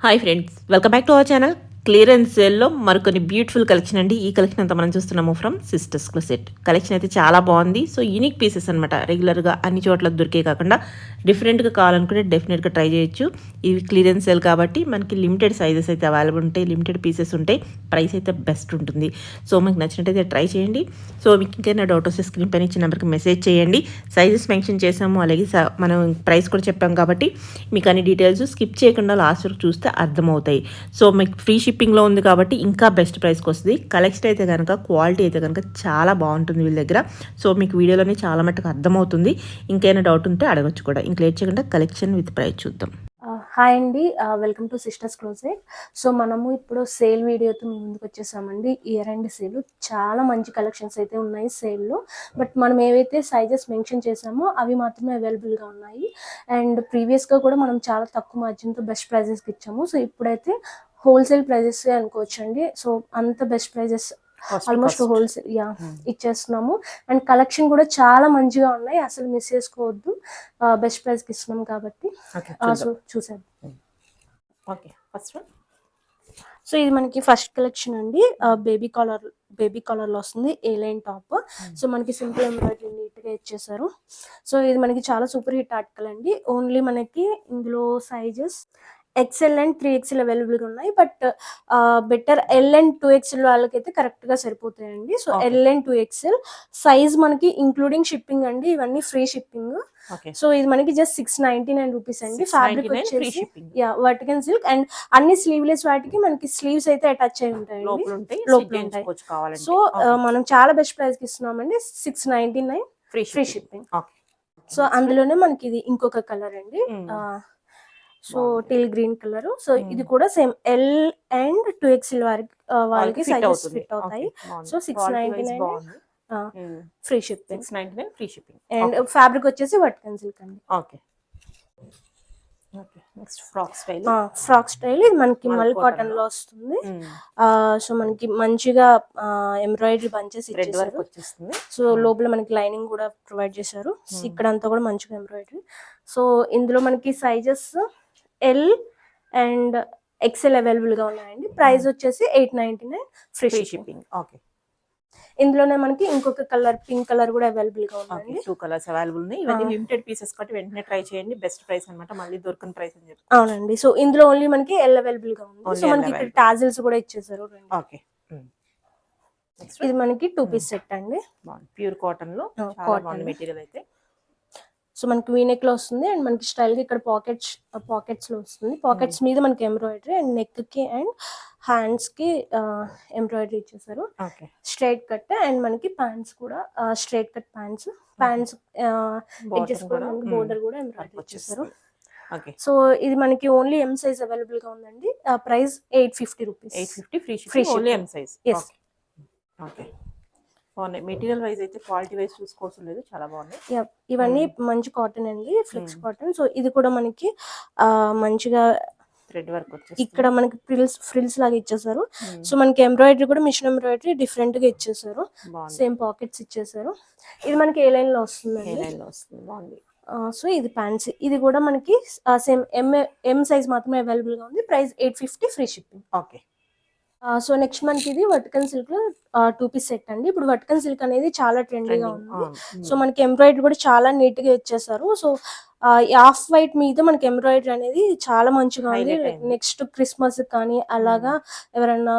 Hi friends, welcome back to our channel. Clearance సేల్లో మరికొన్ని beautiful collection అండి. ఈ కలెక్షన్ అంతా మనం చూస్తున్నాము ఫ్రమ్ సిస్టర్స్ క్లోసెట్. కలెక్షన్ అయితే చాలా బాగుంది. సో యూనిక్ పీసెస్ అనమాట. రెగ్యులర్గా అన్ని చోట్ల దొరికే కాకుండా డిఫరెంట్గా కావాలనుకుంటే డెఫినెట్గా ట్రై చేయొచ్చు. ఇవి క్లియరెన్స్ సేల్ కాబట్టి మనకి లిమిటెడ్ సైజెస్ అయితే అవైలబుల్ ఉంటాయి, లిమిటెడ్ పీసెస్ ఉంటాయి. ప్రైస్ అయితే బెస్ట్ ఉంటుంది. సో మీకు నచ్చినట్టయితే ట్రై చేయండి. సో మీకు ఇంకైనా డౌట్ వస్తే స్క్రీన్ పైన ఇచ్చిన నెంబర్కి మెసేజ్ చేయండి. సైజెస్ మెన్షన్ చేసాము, అలాగే మనం ప్రైస్ కూడా చెప్పాం కాబట్టి మీకు అన్ని డీటెయిల్స్ స్కిప్ చేయకుండా లాస్ట్ వరకు చూస్తే అర్థమవుతాయి. సో మీకు ఫ్రీ షిప్పింగ్లో ఉంది కాబట్టి ఇంకా బెస్ట్ ప్రైస్కి వస్తుంది. కలెక్షన్ అయితే కనుక, క్వాలిటీ అయితే కనుక చాలా బాగుంటుంది వీళ్ళ దగ్గర. సో మీకు వీడియోలోనే చాలా మట్టుకు అర్థమవుతుంది. ఇంకైనా డౌట్ ఉంటే అడగచ్చు కూడా. ఇంక లేట్ చేయకుండా కలెక్షన్ విత్ ప్రైస్ చూద్దాం. హాయ్ అండి, welcome to sisters closet. So మనము ఇప్పుడు సేల్ వీడియోతో మీ ముందుకు వచ్చేసామండి. ఇయర్ అండ్ సేల్ చాలా మంచి కలెక్షన్స్ అయితే ఉన్నాయి సేల్లో. బట్ మనం ఏవైతే సైజెస్ మెన్షన్ చేసామో అవి మాత్రమే అవైలబుల్గా ఉన్నాయి. అండ్ ప్రీవియస్గా కూడా మనం చాలా తక్కువ మార్జిన్తో బెస్ట్ ప్రైజెస్కి ఇచ్చాము. సో ఇప్పుడైతే హోల్సేల్ ప్రైజెస్ అనుకోవచ్చండి. సో అంత బెస్ట్ ప్రైజెస్ ఆల్మోస్ట్ హోల్సేల్ ఇచ్చేస్తున్నాము. అండ్ కలెక్షన్ కూడా చాలా మంచిగా ఉన్నాయి, అసలు మిస్ చేసుకోవద్దు. బెస్ట్ ప్రైస్ కి ఇస్తున్నాం కాబట్టి సో చూసేద్దాం. సో ఇది మనకి ఫస్ట్ కలెక్షన్ అండి. బేబీ కాలర్ లో వస్తుంది, ఏ లైన్ టాప్. సో మనకి సింపుల్ ఎంబ్రాయిడరీ నీట్ గా ఇచ్చేసారు. సో ఇది మనకి చాలా సూపర్ హిట్ ఆర్టికల్ అండి. ఓన్లీ మనకి ఇందులో సైజెస్ ఎక్సెల్ అండ్ 3XL అవైలబుల్గా ఉన్నాయి. But better L and 2XL వాళ్ళకైతే కరెక్ట్గా సరిపోతాయండి. So L and 2XL size మనకి ఇంక్లూడింగ్ షిప్పింగ్ అండి, ఇవన్నీ ఫ్రీ షిప్పింగ్. సో ఇది మనకి జస్ట్ 699 రూపీస్ అండి. ఫ్యాబ్రిక్ వచ్చేసి వర్టికల్ సిల్క్ అండ్ అన్ని స్లీవ్లెస్ వాటికి మనకి స్లీవ్స్ అయితే అటాచ్ అయి ఉంటాయండి, లోపల ఉంటాయి. సో మనం చాలా బెస్ట్ ప్రైస్ కి ఇస్తున్నామండి. 699 ఫ్రీ షిప్పింగ్. సో అందులోనే మనకి ఇది ఇంకొక కలర్ అండి. So till green colour. So ఇది కూడా సేమ్ ఎల్ అండ్ 2XL వాళ్ళకి సైజెస్ ఫిట్ అవుతాయి. So 699 free shipping. And fabric వచ్చేసి వర్టికల్ సిల్క్ అండి. ఫ్రాక్ స్టైల్ ఇది మనకి మల్ కాటన్ లో వస్తుంది. సో మనకి మంచిగా ఎంబ్రాయిడరీ బంచెస్ ఇచ్చేసారు. సో లోపల మనకి లైనింగ్ కూడా ప్రొవైడ్ చేశారు. ఇక్కడ అంతా కూడా మంచిగా ఎంబ్రాయిడరీ. సో ఇందులో మనకి sizes L and XL available గా ఉన్నాయండి. ప్రైస్ వచ్చేసి 899 ఫ్రీ షిప్పింగ్. ఇందులోనే మనకి ఇంకొక కలర్ పింక్ కలర్ కూడా అవైలబుల్ గా ఉంది. 2 కలర్స్ అవైలబుల్ ఉన్నాయి. ఇవన్నీ లిమిటెడ్ పీసెస్ కాబట్టి వెంటనే ట్రై చేయండి. బెస్ట్ ప్రైస్ అన్నమాట, మళ్ళీ దొరకని ప్రైస్ అని చెప్పి. అవునండి. సో ఇందులో ఓన్లీ మనకి ఎల్ అవైలబుల్ గా ఉంది. సో మనకి ఇక్కడ టాజిల్స్ కూడా ఇచ్చేసారు. ఇది మనకి 2 పీస్ సెట్ అండి. ప్యూర్ కాటన్ లో చాలా బాగుంది మెటీరియల్ అయితే. సో మనకి వీనెక్ లో వస్తుంది అండ్ మనకి స్టైల్ గా ఇక్కడ పాకెట్స్ లో వస్తుంది. పాకెట్స్ మీద మనకి ఎంబ్రాయిడరీ అండ్ నెక్ కి అండ్ హ్యాండ్స్ కి ఎంబ్రాయిడరీ ఇచ్చేసారు. స్ట్రైట్ కట్ అండ్ మనకి ప్యాంట్స్ కూడా స్ట్రైట్ కట్ ప్యాంట్స్ ఎడ్జెస్ కూడా మనకి బోర్డర్ కూడా ఎంబ్రాయిడరీ ఇచ్చేసారు. సో ఇది మనకి ఓన్లీ ఎం సైజ్ అవైలబుల్ గా ఉందండి. Price 850 rupees. 850 free only M size. Material wise అయితే క్వాలిటీ వైజ్ చూసుకోవాల్సిన లేదు, చాలా బాగున్నాయి. ఇవన్నీ మంచి కాటన్ అండి, ఫ్లెక్స్ కాటన్. సో ఇది కూడా మనకి మంచిగా థ్రెడ్ వర్క్ వచ్చేసి ఇక్కడ మనకి ఫ్రిల్స్ లాగా ఇచ్చేసారు. సో మనకి ఎంబ్రాయిడరీ కూడా మిషన్ ఎంబ్రాయిడరీ డిఫరెంట్ గా ఇచ్చేసారు. సేమ్ పాకెట్స్ ఇచ్చేసారు. ఇది మనకి ఏ లైన్ లో వస్తుంది. సో ఇది ప్యాంట్స్. ఇది కూడా మనకి సేమ్ ఎం సైజ్ మాత్రమే అవైలబుల్ గా ఉంది. Price 850 free shipping. So next మనకి ఇది వర్టికల్ సిల్క్ లో 2 పీస్ సెట్ అండి. ఇప్పుడు వర్టికల్ సిల్క్ అనేది చాలా ట్రెండీగా ఉంది. సో మనకి ఎంబ్రాయిడరీ కూడా చాలా నీట్ గా ఇచ్చేసారు. సో ఆఫ్ వైట్ మీద మనకి ఎంబ్రాయిడరీ అనేది చాలా మంచిగా ఉంది. నెక్స్ట్ క్రిస్మస్ కానీ అలాగా ఎవరైనా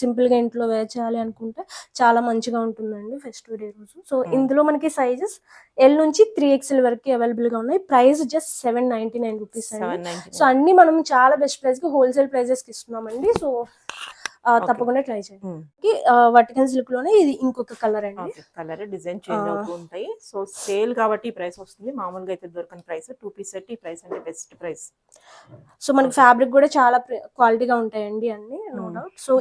సింపుల్ గా ఇంట్లో వేర్ చేయాలి అనుకుంటే చాలా మంచిగా ఉంటుందండి ఫెస్టివ్ డే రోజు. సో ఇందులో మనకి సైజెస్ ఎల్ నుంచి 3XL వరకు అవైలబుల్ గా ఉన్నాయి. ప్రైస్ జస్ట్ 799 రూపీస్ అండి. సో అన్ని మనం చాలా బెస్ట్ ప్రైస్ కి హోల్సేల్ ప్రైజెస్ కి ఇస్తున్నామండి. సో తప్పకుండా ట్రై చేయండి. వర్టికల్ సిల్క్ లోనే ఇది ఇంకొక కలర్ అండి. కలర్ డిజైన్ చేంజ్ అవుతూ ఉంటాయి. సో సేల్ కాబట్టి ప్రైస్ వస్తుంది, మామూలుగా అయితే దొరకని ప్రైస్. 2 పీస్ సెట్ ఈ ప్రైస్ అంటే బెస్ట్ ప్రైస్. సో మనకి ఫ్యాబ్రిక్ కూడా చాలా క్వాలిటీగా ఉంటాయండి అన్ని, నో డౌట్. సో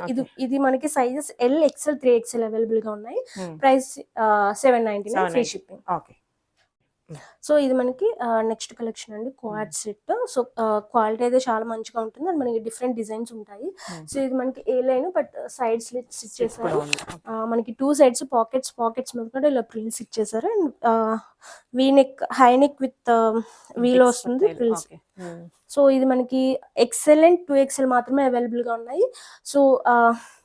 ఇది మనకి sizes L XL 3XL available గా ఉన్నాయి. Price 799 free shipping. సో ఇది మనకి నెక్స్ట్ కలెక్షన్ అండి క్వాడ్ సెట్. సో క్వాలిటీ అయితే చాలా మంచిగా ఉంటుంది అండ్ మనకి డిఫరెంట్ డిజైన్స్ ఉంటాయి. సో ఇది మనకి A line but side slits ఇచ్చేసారు. మనకి 2 సైడ్స్ పాకెట్స్ మీద కూడా ఇలా ప్రిల్స్ ఇచ్చేసారు and V neck high neck with వీలో వస్తుంది ప్రిల్స్. సో ఇది మనకి ఎక్సెల్ అండ్ 2XL మాత్రమే అవైలబుల్ గా ఉన్నాయి. సో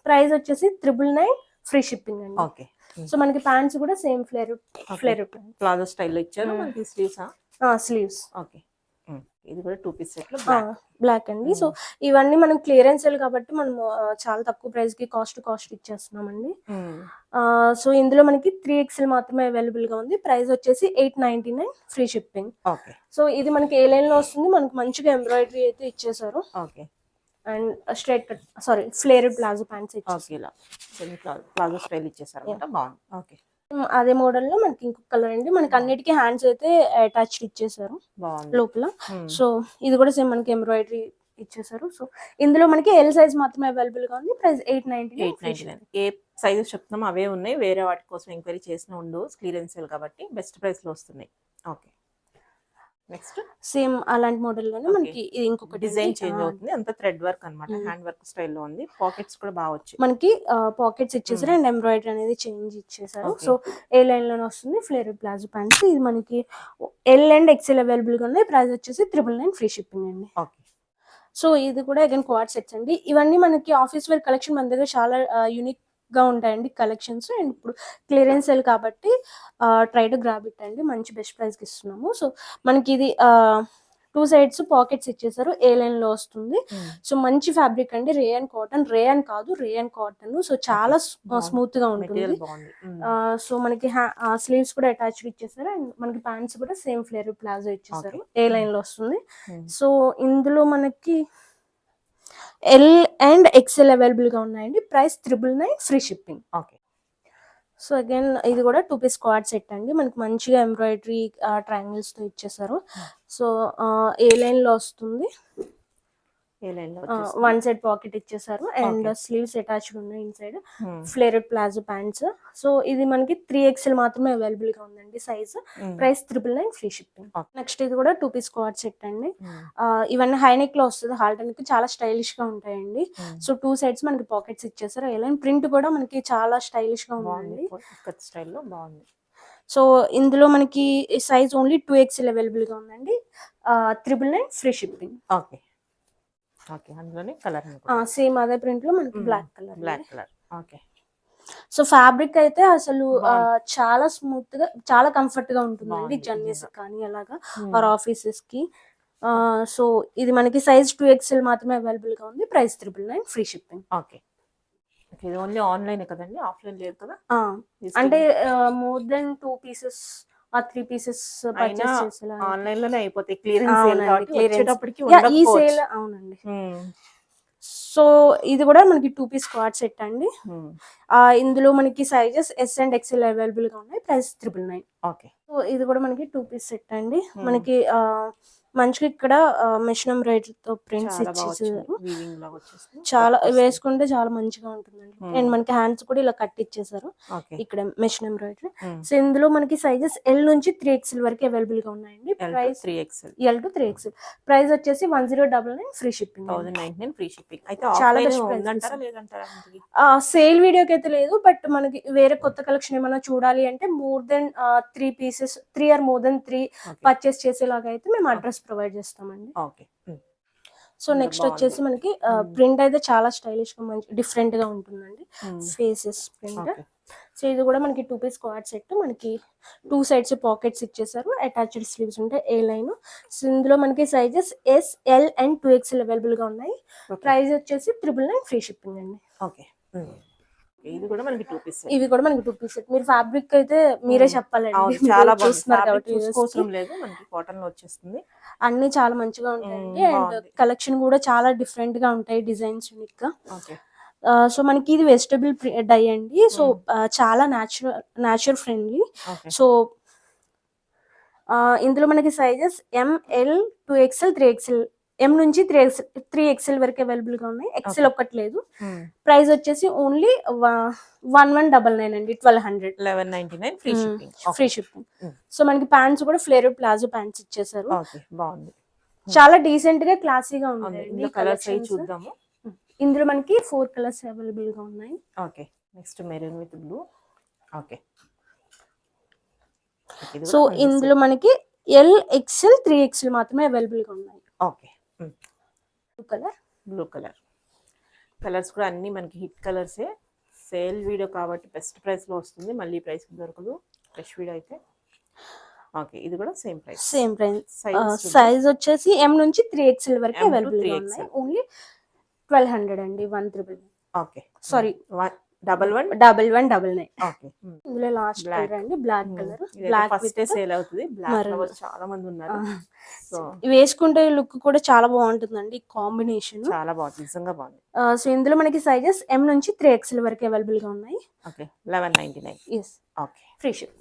ప్రైస్ వచ్చేసి 999 ఫ్రీ షిప్పింగ్ అండి. ఓకే. సో మనకి ప్యాంట్స్ కూడా సేమ్ ఫ్లేర్ ప్లాజో స్టైల్లో ఇచ్చారు. మనకి స్లీవ్స్. ఓకే. ఇది కూడా 2 పీస్ సెట్ లో బ్లాక్ అండి. సో ఇవన్నీ మనం క్లియరెన్స్ సేల్ కాబట్టి మనం చాలా తక్కువ ప్రైస్ కి కాస్ట్ ఇచ్చేస్తున్నామండి. సో ఇందులో మనకి 3XL మాత్రమే అవైలబుల్ గా ఉంది. ప్రైస్ వచ్చేసి 899 ఫ్రీ షిప్పింగ్. ఓకే. సో ఇది మనకి ఏ లైన్ లో వస్తుంది. మనకి మంచిగా ఎంబ్రాయిడరీ అయితే ఇచ్చేసారు. Okay. And straight cut flared palazzo pants okay. ఇలా ప్లాజో స్టైల్ ఇచ్చేసారు అన్నమాట. బాగుంది. ఓకే. అదే మోడల్ లో మనకి ఇంకొక కలర్ అండి. మనకి అన్నిటికీ హ్యాండ్స్ అయితే అటాచ్డ్ ఇచ్చేసారు లోపల. సో ఇది కూడా సేమ్ మనకి ఎంబ్రాయిడరీ ఇచ్చేసారు. సో ఇందులో మనకి ఎల్ సైజ్ మాత్రమే అవైలబుల్ గా ఉంది. ప్రైస్ 899. ఏ సైజెస్ చెప్తున్నాం అవే ఉన్నాయి. వేరే వాటి కోసం ఎంక్వైరీ చేసిన ఉండవు. క్లియరెన్స్ సేల్ కాబట్టి బెస్ట్ ప్రైస్ లో వస్తున్నాయి. ఓకే. నెక్స్ట్ సేమ్ అలాంటి మోడల్ లోనే మనకి ఇది ఇంకొక డిజైన్ చేంజ్ అవుతుంది. అంత థ్రెడ్ వర్క్ అన్నమాట. హ్యాండ్ వర్క్ స్టైల్లో ఉంది. పాకెట్స్ కూడా బాగా వచ్చాయి. మనకి పాకెట్స్ ఇచ్చేసారు అండ్ ఎంబ్రాయిడరీ అనేది చేంజ్ ఇచ్చేసారు. సో ఏ లైన్ లోనే వస్తుంది ఫ్లేర్ ప్లాజో ప్యాంట్స్. ఇది మనకి ఎల్ అండ్ XL అవైలబుల్ గా ఉన్నాయి. ప్రైస్ వచ్చేసి 999 ఫ్రీ షిప్పింగ్ అండి. ఓకే. సో ఇది కూడా అగైన్ క్వాడ్ సెట్స్ అండి. ఇవన్నీ మనకి ఆఫీస్ వేర్ కలెక్షన్ మన దగ్గర చాలా యూనిక్ గా ఉంటాయండి కలెక్షన్స్. అండ్ ఇప్పుడు క్లియరెన్స్ సేల్ కాబట్టి ట్రై టు గ్రాబ్ ఇట్ అండి. మంచి బెస్ట్ ప్రైస్ కి ఇస్తున్నాము. సో మనకి ఇది 2 సైడ్స్ పాకెట్స్ ఇచ్చేసారు. ఏ లైన్ లో వస్తుంది. సో మంచి ఫ్యాబ్రిక్ అండి. Rayon cotton. సో చాలా స్మూత్ గా ఉంటుంది. సో మనకి స్లీవ్స్ కూడా అటాచ్డ్ ఇచ్చేసారు అండ్ మనకి ప్యాంట్స్ కూడా సేమ్ ఫ్లేర్ ప్లాజో ఇచ్చేసారు. ఏ లైన్ లో వస్తుంది. సో ఇందులో మనకి ఎల్ అండ్ XL అవైలబుల్ గా ఉన్నాయండి. Price 999 free shipping. Okay. So again ఇది కూడా 2 పీస్ క్వాడ్ సెట్ అండి. మనకి మంచిగా ఎంబ్రాయిడరీ ట్రయాంగిల్స్ తో ఇచ్చేసారు. సో ఏ లైన్ లో వస్తుంది. వన్ సైడ్ పాకెట్ ఇచ్చేసారు అండ్ స్లీవ్స్ అటాచ్డ్ ఉన్నాయి ఇన్సైడ్. ఫ్లేరెడ్ palazzo pants. సో ఇది మనకి 3XL మాత్రమే అవైలబుల్ గా ఉందండి size. Price 999 free shipping. Next ఇది కూడా 2 పీస్ క్వాడ్ సెట్ అండి. ఇవన్నీ హై నెక్ లో వస్తుంది. హాల్ట్ నెక్ చాలా స్టైలిష్ గా ఉంటాయండి. సో 2 సైడ్స్ మనకి పాకెట్స్ ఇచ్చేసారు. ఏ ప్రింట్ కూడా మనకి చాలా స్టైలిష్ గా ఉందండి. స్టైల్లో బాగుంది. సో ఇందులో మనకి సైజ్ ఓన్లీ 2XL అవైలబుల్ గా ఉందండి. 999 ఫ్రీ షిప్పింగ్. ఓకే. ఓకే. అందులోనే కలర్ సేమ్ అదే ప్రింట్ లో మనకి black colour. Okay. So fabric అయితే అసలు చాలా స్మూత్ గా చాలా కంఫర్ట్ గా ఉంటుందండి. జర్నీస్ కానీ అలాగా ఆర్ ఆఫీసెస్ కి. సో ఇది మనకి సైజ్ 2XL మాత్రమే అవైలబుల్ గా ఉంది. Price 999 free shipping. ఓకే. ఇది ఓన్లీ ఆన్లైన్ కదండి. ఆఫ్లైన్ లేదు కదా. అంటే మోర్ దెన్ 2 పీసెస్ ఆ 3 పీసెస్ పర్చేస్ చేసేలా ఆన్లైన్ లోనే అయిపోతాయి. క్లియరెన్స్ సేల్ కాబట్టి వచ్చేటప్పటికి ఈ సేల్ అవునండి. సో ఇది కూడా మనకి 2 పీస్ క్వాడ్ సెట్ అండి. ఇందులో మనకి sizes S and XL available గా ఉన్నాయి. ప్రైస్ 999. ఓకే. సో ఇది కూడా మనకి 2 పీస్ సెట్ అండి. మనకి మంచిగా ఇక్కడ మెషిన్ ఎంబ్రాయిడరీ తో ప్రింట్స్ ఇచ్చేసారు. చాలా వేసుకుంటే చాలా మంచిగా ఉంటుందండి. అండ్ మనకి హ్యాండ్స్ కూడా ఇలా కట్ ఇచ్చేసారు ఇక్కడ మెషిన్ ఎంబ్రాయిడరీ. సో ఇందులో మనకి సైజెస్ L నుంచి 3XL వరకు అవైలబుల్ గా ఉన్నాయండి. Price L to 3XL. Price వచ్చేసి 1099 ఫ్రీ షిప్పింగ్. 1099 free shipping. అయితే చాలా సేల్ వీడియోకి అయితే లేదు. బట్ మనకి వేరే కొత్త కలెక్షన్ ఏమైనా చూడాలి అంటే more than 3 pieces 3 or more than 3 purchase చేసేలాగా అయితే మేము అడ్రస్ ప్రొవైడ్ చేస్తామండి. ఓకే. సో నెక్స్ట్ వచ్చేసి మనకి ప్రింట్ అయితే చాలా స్టైలిష్ గా మంచి డిఫరెంట్ గా ఉంటుందండి. Faces print. సో ఇది కూడా మనకి 2 పీస్ క్వాడ్ సెట్. మనకి 2 సైడ్స్ పాకెట్స్ ఇచ్చేసారు. అటాచ్డ్ స్లీవ్స్ ఉంటాయి. ఏ లైన్. సో ఇందులో మనకి sizes S, L and 2XL available గా ఉన్నాయి. ప్రైస్ వచ్చేసి 999 ఫ్రీ షిప్పింగ్ అండి. ఓకే. ఇది కూడా మనకి 2 పీస్. ఇవి కూడా మనకి 2 పీస్. మీరు ఫ్యాబ్రిక్ అయితే మీరే చెప్పాలండి. చాలా చూస్తున్నారు కాబట్టి అవసరం లేదు. మనకి కాటన్ లో వచ్చేస్తుంది. అన్ని చాలా మంచిగా ఉంటాయండి. అండ్ కలెక్షన్ కూడా చాలా డిఫరెంట్ గా ఉంటాయి. డిజైన్స్ యూనిక్ గా. సో మనకి ఇది వెజిటబుల్ డై అండి. సో చాలా న్యాచురల్ ఫ్రెండ్లీ. సో ఇందులో మనకి sizes M, L, 2XL, 3XL ఎం నుంచి 3XL వరకు అవైలబుల్ గా ఉన్నాయి. ఎక్సెల్ ఒక్కటి లేదు. ప్రైస్ వచ్చేసి ఓన్లీ 1199 అండి, 1200. 1199 free shipping. Free shipping. So మనకి ప్యాంట్స్ కూడా ఫ్లేర్ ప్లాజో ప్యాంట్స్ ఇచ్చేసారు. ఓకే, బాగుంది. చాలా డీసెంట్ గా క్లాసీగా ఉన్నాయి. ఇందులో కలర్స్ అయి చూద్దాము. ఇందులో మనకి 4 కలర్స్ అవైలబుల్ గా ఉన్నాయి. Okay, next maroon with blue. Okay, so ఇందులో మనకి LXL 3XL మాత్రమే అవైలబుల్ గా ఉన్నాయి. Okay, blue colour. కలర్స్ కూడా అన్ని మనకి హిట్ కలర్సే. సేల్ వీడియో కాబట్టి బెస్ట్ ప్రైస్ లో వస్తుంది, మళ్ళీ ప్రైస్ దొరకదు ఫ్రెష్ వీడియో అయితే. ఓకే, ఇది కూడా సేమ్ ప్రైస్. సైజ్ వచ్చేసి M నుంచి 3XL వరకు అవైలబుల్ గా ఉన్నాయి. ఓన్లీ 1200 అండి, 199. Okay, sorry 1199. ఓకే, ఇందులో లాస్ట్ కలర్ అండి, black colour. Black first sale అవుతుంది. బ్లాక్ లవర్స్ చాలా మంది ఉన్నారు. సో వేసుకుంటే లుక్ కూడా చాలా బాగుంటుందండి, కాంబినేషన్ చాలా బాగుంది, నిజంగా బాగుంది. సో ఇందులో మనకి సైజెస్ M నుంచి 3XL వరకు అవైలబుల్ గా ఉన్నాయి. Okay, 1199. Yes, okay, free ship.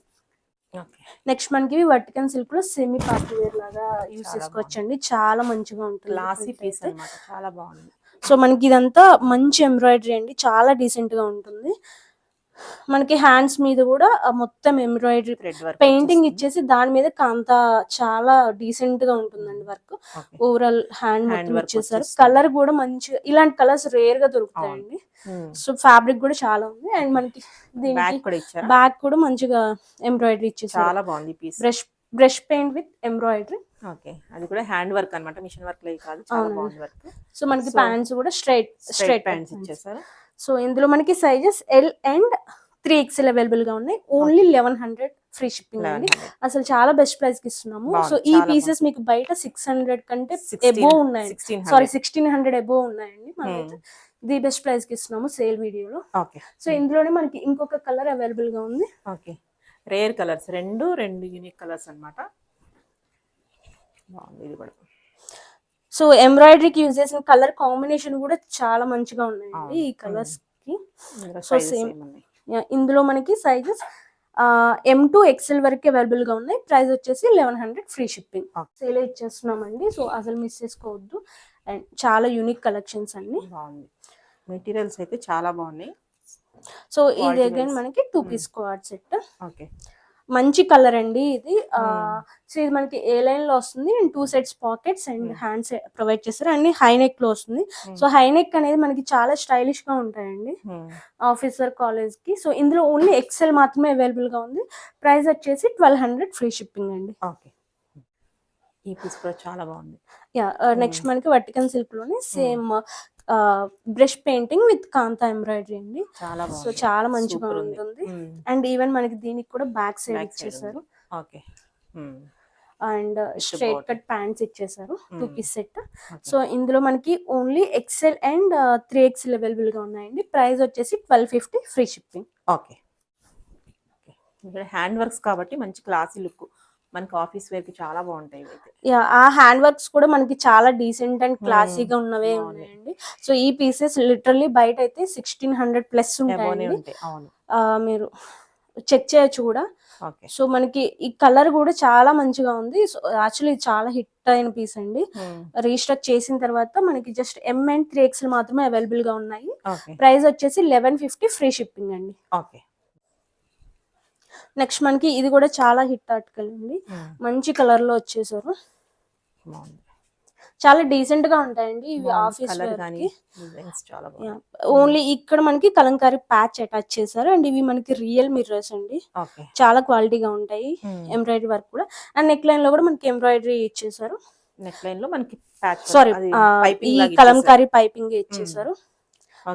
Okay, next మనకి వర్టికన్ సిల్క్ లో సెమీ పార్టీ వేర్ లాగా యూస్ చేసుకోవచ్చండి, చాలా మంచిగా ఉంటుంది. క్లాసీ పీస్ అన్నమాట, చాలా బాగుంది. సో మనకి ఇదంతా మంచి ఎంబ్రాయిడరీ అండి, చాలా డీసెంట్ గా ఉంటుంది. మనకి హ్యాండ్స్ మీద కూడా మొత్తం ఎంబ్రాయిడరీ పెయింటింగ్ ఇచ్చేసి దాని మీద కాంతా చాలా డీసెంట్ గా ఉంటుందండి వర్క్. ఓవరాల్ హ్యాండ్ మొత్తం ఇచ్చేసారు. కలర్ కూడా మంచిగా, ఇలాంటి కలర్స్ రేర్ గా దొరుకుతాయండి. సో ఫ్యాబ్రిక్ కూడా చాలా ఉంది. అండ్ మనకి దీనికి బ్యాక్ కూడా మంచిగా ఎంబ్రాయిడరీ ఇచ్చేసారు, చాలా బాగుంది piece. Brush paint with embroidery. Okay, అది కూడా హ్యాండ్ వర్క్ అన్నమాట, మిషన్ వర్క్ లే కాదు, చాలా బాగుంది వర్క్. సో మనకి ప్యాంట్స్ కూడా స్ట్రైట్ ప్యాంట్స్ ఇచ్చేసారు. సో ఇందులో మనకి sizes L and 3XL available గా ఉన్నాయి. ఓన్లీ 1100 ఫ్రీ షిప్పింగ్ అండి. అసలు చాలా బెస్ట్ ప్రైస్ కి ఇస్తున్నాము. సో ఈ పీసెస్ మీకు బయట 600 కంటే ఎబో ఉన్నాయి, సారీ 1600 ఎబో ఉన్నాయండి. మనమైతే ది బెస్ట్ ప్రైస్ కి ఇస్తున్నాము సేల్ వీడియోలో. సో ఇందులోనే మనకి ఇంకొక కలర్ అవైలబుల్ గా ఉంది. ఓకే, రేర్ కలర్స్, రెండు యూనిక్ కలర్స్ అన్నమాట. బాగుంది ఇది కూడా. సో ఎంబ్రాయిడరీకి యూజ్ చేసిన కలర్ కాంబినేషన్ కూడా చాలా మంచిగా ఉన్నాయండి ఈ కలర్స్ కి. సో సేమ్ ఇందులో మనకి సైజెస్ M to XL వరకు అవైలబుల్ గా ఉన్నాయి. ప్రైస్ వచ్చేసి 1100 ఫ్రీ షిప్పింగ్. సేల్ ఇచ్చేస్తున్నామండి, సో అసలు మిస్ చేసుకోవద్దు. అండ్ చాలా యూనిక్ కలెక్షన్స్ అన్ని. బాగుంది, మెటీరియల్స్ అయితే చాలా బాగున్నాయి. సో ఇది అగైన్ మనకి 2 పీస్ కోఆర్డ్ సెట్. ఓకే, మంచి కలర్ అండి ఇది. సో ఇది మనకి ఏ లైన్ లో వస్తుంది and 2 sets pockets and hands provide చేస్తారు. అన్ని హై నెక్ లో వస్తుంది. సో హై నెక్ అనేది మనకి చాలా స్టైలిష్ గా ఉంటాయండి ఆఫీసర్ కాలేజ్ కి. సో ఇందులో ఓన్లీ XL మాత్రమే అవైలబుల్ గా ఉంది. ప్రైస్ వచ్చేసి 1200 ఫ్రీ షిప్పింగ్ అండి. ఓకే, ఈ పీస్ కూడా చాలా బాగుంది. నెక్స్ట్ మనకి వర్టికన్ సిల్క్ లోనే same brush painting with Kantha embroidery అండి. సో చాలా మంచిగా ఉంటుంది. అండ్ ఈవెన్ మనకి దీనికి కూడా బ్యాక్ సైడ్ ఇచ్చేసారు. Okay, and straight cut pants ఇచ్చేసారు, 2 పీస్ సెట్. సో ఇందులో మనకి only XL and 3XL available గా ఉన్నాయండి. ప్రైస్ వచ్చేసి 1250 free shipping. Okay, hand works కాబట్టి మంచి క్లాసీ లుక్, మనకి ఆఫీస్ వేర్ కి చాలా బాగుంటాయి. ఆ హ్యాండ్ వర్క్స్ కూడా మనకి చాలా డీసెంట్ అండ్ క్లాసీగా ఉన్నవే ఉన్నాయండి. సో ఈ పీసెస్ లిటరల్లీ బయట అయితే 1600 ప్లస్ ఉంటాయండి, మీరు చెక్ చేయొచ్చు కూడా. సో మనకి ఈ కలర్ కూడా చాలా మంచిగా ఉంది. సో యాక్చువల్లీ చాలా హిట్ అయిన పీస్ అండి. రీస్టాక్ చేసిన తర్వాత మనకి జస్ట్ M and 3XL మాత్రమే అవైలబుల్ గా ఉన్నాయి. ప్రైస్ వచ్చేసి 1150 ఫ్రీ షిప్పింగ్ అండి. ఓకే, నెక్స్ట్ మనకి ఇది కూడా చాలా హిట్ ఆర్టికల్ అండి, మంచి కలర్ లో వచ్చేసారు. చాలా డీసెంట్ గా ఉంటాయండి ఇవి ఆఫీస్ వేర్ కి. ఓన్లీ ఇక్కడ మనకి కలంకారీ ప్యాచ్ అటాచ్ చేశారు. అండ్ ఇవి మనకి రియల్ మిర్రర్స్ అండి, చాలా క్వాలిటీగా ఉంటాయి. ఎంబ్రాయిడరీ వర్క్ కూడా, అండ్ నెక్ లైన్ లో కూడా మనకి ఎంబ్రాయిడరీ ఇచ్చేసారు. నెక్ లైన్ లో మనకి సారీ ఈ కలంకారీ పైపింగ్ ఇచ్చేసారు.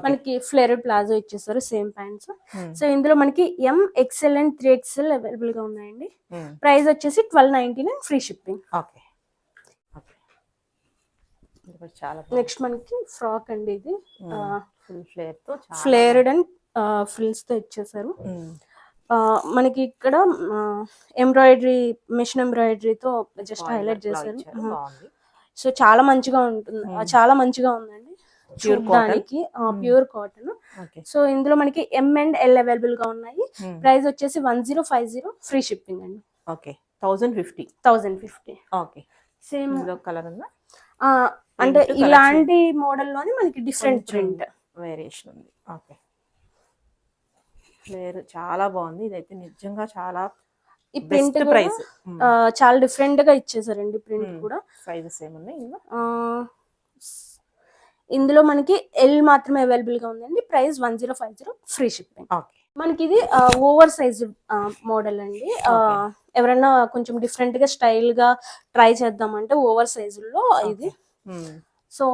మనకి ఫ్లేరెడ్ ప్లాజో ఇచ్చేసారు, సేమ్ ప్యాంట్స్. సో ఇందులో మనకి M, XL and 3XL available గా ఉన్నాయండి. ప్రైస్ వచ్చేసి 1299 ఫ్రీ షిప్పింగ్. నెక్స్ట్ మనకి ఫ్రాక్ అండి, ఇది ఫ్లేరెడ్ అండ్ ఫ్రిల్స్ తో ఇచ్చేసారు. మనకి ఇక్కడ ఎంబ్రాయిడరీ, మిషన్ ఎంబ్రాయిడరీతో జస్ట్ హైలైట్ చేశారు. సో చాలా మంచిగా ఉంటుంది, చాలా మంచిగా ఉందండి చూడడానికి. Pure cotton. సో ఇందులో మనకి M and L అవైలబుల్ గా ఉన్నాయి. ప్రైస్ వచ్చేసి 1050 ఫ్రీ షిప్పింగ్ అండి. ఓకే, 1050. ఓకే, సేమ్ కలర్ ఉందా? అంటే Print collection. ఇలాంటి మోడల్ లోనే మనకి డిఫరెంట్ ప్రింట్. వేరియేషన్ ఉంది. ఓకే. ఫ్లేర్ చాలా బాగుంది. ఇదైతే నిజంగా చాలా ఈ ప్రింట్ బెస్ట్ కూడా ప్రైస్. చాలా డిఫరెంట్ గా ఇచ్చేసారండి ప్రింట్ కూడా. సైజెస్ ఏమున్నాయి ఇందులో? ఇందులో మనకి ఎల్ మాత్రమే అవైలబుల్ గా ఉందండి. Price 1050, free shipping. ఓకే. మనకి ఇది ఓవర్ సైజ్ మోడల్ అండి. ఎవరైనా కొంచెం డిఫరెంట్ గా స్టైల్ గా ట్రై చేద్దామంటే ఓవర్ సైజుల్లో ఇది. సో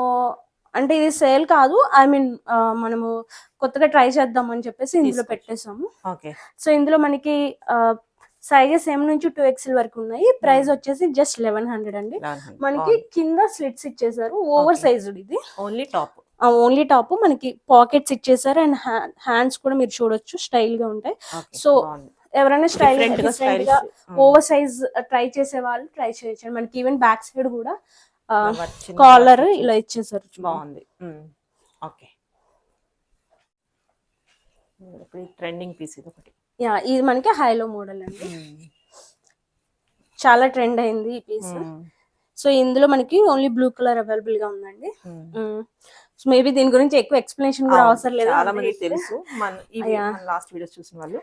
అంటే ఇది సేల్ కాదు, ఐ మీన్ మనము కొత్తగా ట్రై చేద్దామని చెప్పేసి ఇందులో పెట్టేసాము. ఓకే. సో ఇందులో మనకి సైజెస్ M నుంచి 2XL వరకు ఉన్నాయి. ప్రైస్ వచ్చేసి జస్ట్ 1100 అండి. మనకి కింద స్లిట్స్ ఇచ్చేసారు. ఓవర్ సైజ్డ్ ఇది. ఓన్లీ టాప్ మనకి పాకెట్స్ ఇచ్చేసారు అండ్ హ్యాండ్స్ కూడా మీరు చూడొచ్చు స్టైల్ గా ఉంటాయి. సో ఎవరైనా స్టైల్ డిఫరెంట్ గా ఓవర్ సైజ్ ట్రై చేసే వాళ్ళు ట్రై చేయొచ్చు. మనకి ఈవెన్ బ్యాక్ సైడ్ కూడా కాలర్ ఇలా ఇచ్చేసారు. బాగుంది. ఓకే. ట్రెండింగ్ పీస్ ఇది ఒకటి. యా, ఇది మనకి హైలో మోడల్ అండి. చాలా ట్రెండ్ అయింది ఈ పీస్. సో ఇందులో మనకి ఓన్లీ బ్లూ కలర్ అవైలబుల్ గా ఉందండి. సో మేబీ దీని గురించి ఎక్కువ ఎక్స్ప్లెనేషన్ కూడా అవసరం లేదు, చాలా మంది తెలుసు లాస్ట్ వీడియోస్ చూసిన వాళ్ళు.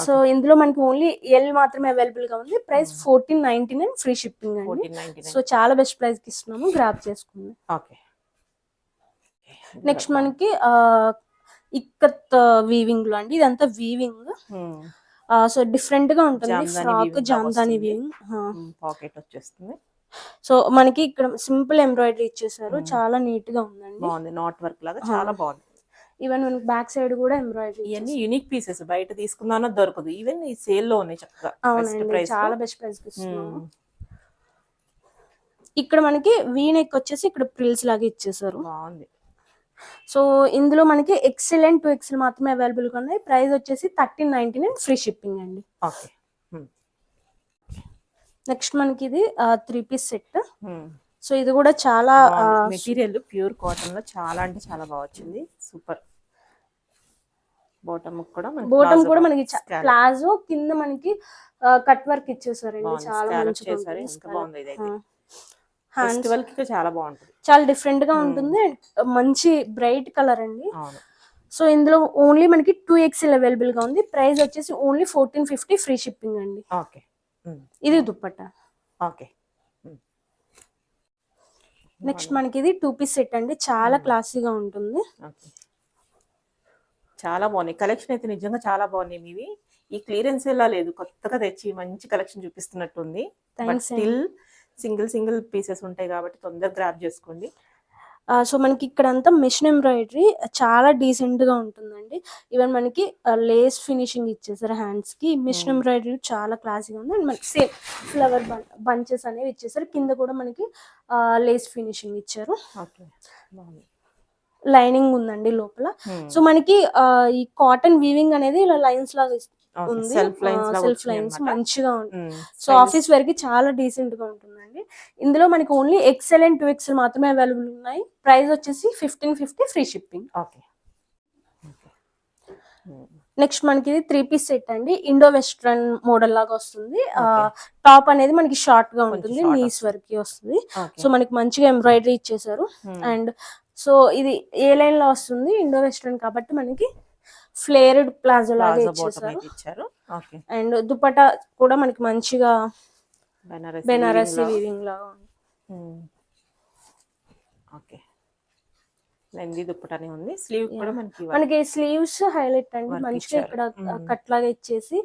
సో ఇందులో మనకి ఓన్లీ ఎల్ మాత్రమే అవైలబుల్ గా ఉంది. ప్రైస్ 1499, ఫ్రీ షిప్పింగ్ అండి. సో చాలా బెస్ట్ ప్రైస్ కి ఇస్తున్నాము, గ్రాబ్ చేసుకోండి. ఓకే. నెక్స్ట్ మనకి ఇక్కత్ వీవింగ్ లో అండి. ఇదంతా వీవింగ్. సో డిఫరెంట్ గా ఉంటుంది. Frock Jamdani weaving. పాకెట్ వచ్చేస్తుంది. సో మనకి ఇక్కడ సింపుల్ ఎంబ్రాయిడరీ ఇచ్చేసారు. చాలా నీట్ గా ఉందండి. బాగుంది. నాట్ వర్క్ లాగా చాలా బాగుంది. ఈవెన్ మనకి బ్యాక్ సైడ్ కూడా ఎంబ్రాయిడరీ. ఇవన్నీ యూనిక్ పీసెస్, బయట తీసుకున్నా దొరకదు. ఈవెన్ ఈ సేల్ లో ఉన్నాయి చక్కగా. అవునండి, చాలా బెస్ట్ ప్రైస్ కి ఇస్తున్నాము. ఇక్కడ మనకి వీ నెక్ వచ్చేసి ఇక్కడ ప్రిల్స్ లాగా ఇచ్చేసారు. బాగుంది. సో ఇందులో మనకి XL అండ్ 2XL మాత్రమే అవైలబుల్ గా ఉన్నాయి. ప్రైస్ వచ్చేసి 1399, ఫ్రీ షిప్పింగ్ అండి. ఓకే. నెక్స్ట్ మనకి ఇది 3 పీస్ సెట్. సో ఇది కూడా చాలా మెటీరియల్ ప్యూర్ కాటన్ లో చాలా అంటే చాలా బాగా వచ్చింది. సూపర్. బాటమ్ కూడా మనకి ప్లాజో కింద మనకి కట్ వర్క్ ఇచ్చేసారండి. చాలా మంచిగా బాగుంది. ఇదైతే ఫెస్టివల్ కి చాలా బాగుంటుంది. చాలా డిఫరెంట్ గా ఉంటుంది. మంచి బ్రైట్ కలర్ అండి. సో ఇందులో ఓన్లీ మనకి 2XL అవైలబుల్ గా ఉంది. ప్రైస్ వచ్చేసి ఓన్లీ 1450, ఫ్రీ షిప్పింగ్ అండి. ఓకే. ఇది దుపట్టా. ఓకే. నెక్స్ట్ మనకి ఇది 2 పీస్ సెట్ అండి. చాలా క్లాసీగా ఉంటుంది. చాలా బాగున్నాయి. కలెక్షన్ అయితే నిజంగా చాలా బాగున్నాయి మీవి. ఈ క్లియరెన్స్ ఎలా లేదు, కొత్తగా తెచ్చి మంచి కలెక్షన్ చూపిస్తున్నట్టుంది. స్టిల్ సింగిల్ పీసెస్ ఉంటాయి కాబట్టి తొందరగా గ్రాబ్ చేసుకోండి. సో మనకి ఇక్కడ అంతా మిషన్ ఎంబ్రాయిడరీ చాలా డీసెంట్ గా ఉంటుందండి. ఈవెన్ మనకి లేస్ ఫినిషింగ్ ఇచ్చేసారు హ్యాండ్స్ కి. మిషన్ ఎంబ్రాయిడరీ చాలా క్లాసీగా ఉంది. అండ్ మనకి సేమ్ ఫ్లవర్ బంచెస్ అనేవి ఇచ్చేసారు. కింద కూడా మనకి లేస్ ఫినిషింగ్ ఇచ్చారు. లైనింగ్ ఉందండి లోపల. సో మనకి ఈ కాటన్ వీవింగ్ అనేది ఇలా లైన్స్ లాగా ఉంది. సెల్ఫ్ లైన్స్ మంచిగా ఉంటుంది. సో ఆఫీస్ వేర్ కి చాలా డీసెంట్ గా ఉంటుందండి. ఇందులో మనకి ఓన్లీ XL అండ్ 2XL మాత్రమే అవైలబుల్ ఉన్నాయి. ప్రైస్ వచ్చేసి 1550, ఫ్రీ షిప్పింగ్. నెక్స్ట్ మనకి ఇది 3 పీస్ సెట్ అండి. ఇండో వెస్ట్రన్ మోడల్ లాగా వస్తుంది. టాప్ అనేది మనకి షార్ట్ గా ఉంటుంది, నీస్ వరకు వస్తుంది. సో మనకి మంచిగా ఎంబ్రాయిడరీ ఇచ్చేసారు. అండ్ సో ఇది ఏ లైన్ లో వస్తుంది, ఇండో వెస్ట్రన్ కాబట్టి మనకి ఫ్లేర్డ్ ప్లాజో లాగా ఇచ్చేసారు. అండ్ దుపట్టా కూడా మనకి మంచిగా బెనారసి వీవింగ్ లాగా ఉంది. ఓకే. లెంది దుపట్టానే ఉంది. స్లీవ్ కూడా మనకి స్లీవ్స్ హైలైట్ అండి. మంచిగా ఇక్కడ కట్ లాగా ఇచ్చేసి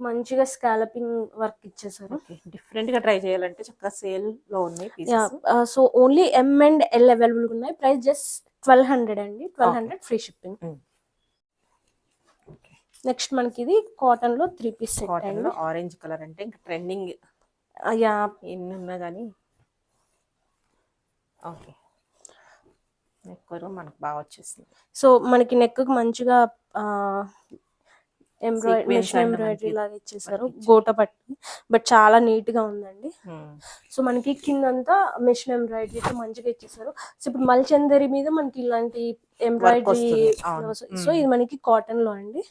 మంచిగా స్కాలపింగ్ వర్క్ ఇచ్చేసారు. డిఫరెంట్ గా ట్రై చేయాలంటే చక్కగా సేల్ లో ఉన్నాయి pieces. So only M and L available ఉన్నాయి. ప్రైస్ జస్ట్ 1200 అండి. 1200, ఫ్రీ షిప్పింగ్. నెక్స్ట్ మనకి ఇది కాటన్ లో 3 పీస్ సెట్ అండి. ఆరెంజ్ కలర్ అంటే ఇంకా ట్రెండింగ్. ఎన్ని ఉన్నా కానీ. ఓకే. నెక్ మనకు బాగా వచ్చేసింది. సో మనకి నెక్ మంచిగా ఎంబ్రాయిడరీ లాగా ఇచ్చేసారు. గోట పట్టి బట్ చాలా నీట్ గా ఉందండి. సో మనకి కిందంతా మిషన్ ఎంబ్రాయిడరీ మంచిగా ఇచ్చేసారు. సో ఇప్పుడు మల్చందరి మీద మనకి ఇలాంటి ఎంబ్రాయిడరీ. సో ఇది మనకి కాటన్ లో అండి.